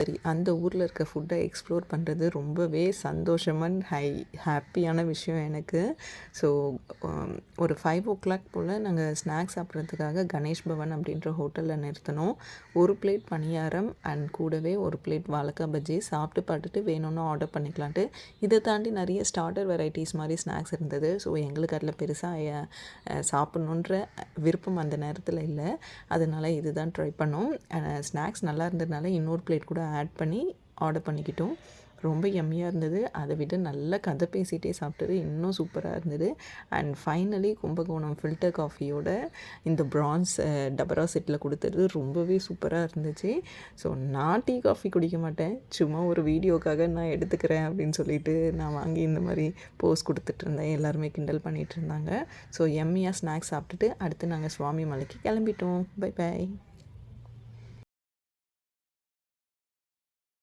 சரி, அந்த ஊரில் இருக்க ஃபுட்டை எக்ஸ்ப்ளோர் பண்ணுறது ரொம்பவே சந்தோஷமான ஹாப்பியான விஷயம் எனக்கு. ஸோ ஒரு 5:00 போல் நாங்கள் ஸ்நாக்ஸ் சாப்பிட்றதுக்காக கணேஷ் பவன் அப்படின்ற ஹோட்டலில் நிறுத்தினோம். ஒரு பிளேட் பணியாரம் அண்ட் கூடவே ஒரு பிளேட் வாழைக்காய் பஜ்ஜி சாப்பிட்டு பார்த்துட்டு வேணும்னா ஆர்டர் பண்ணிக்கலான்ட்டு. இதை தாண்டி நிறைய ஸ்டார்டர் வெரைட்டிஸ் மாதிரி ஸ்நாக்ஸ் இருந்தது. ஸோ எங்களுக்கு அதில் பெருசாக சாப்பிட்ணுன்ற விருப்பம் அந்த நேரத்தில் இல்லை. அதனால் இது தான் ட்ரை பண்ணோம். ஸ்நாக்ஸ் நல்லா இருந்ததுனால இன்னொரு பிளேட் கூட ஆட் பண்ணி ஆர்டர் பண்ணிக்கிட்டோம். ரொம்ப யம்மியாக இருந்தது. அதை விட நல்லா கதை பேசிகிட்டே சாப்பிட்டது இன்னும் சூப்பராக இருந்தது. அண்ட் ஃபைனலி கும்பகோணம் ஃபில்டர் காஃபியோட இந்த ப்ரான்ஸ் டபரா செட்டில் கொடுத்தது ரொம்பவே சூப்பராக இருந்துச்சு. ஸோ நான் டீ காஃபி குடிக்க மாட்டேன், சும்மா ஒரு வீடியோக்காக நான் எடுத்துக்கிறேன் அப்படின்னு சொல்லிட்டு நான் வாங்கி இந்த மாதிரி போஸ்ட் கொடுத்துட்ருந்தேன். எல்லாருமே கிண்டல் பண்ணிகிட்டு இருந்தாங்க. ஸோ யம்மியாக ஸ்நாக்ஸ் சாப்பிட்டுட்டு அடுத்து நாங்கள் சுவாமி மலைக்கு கிளம்பிட்டோம். Bye bye.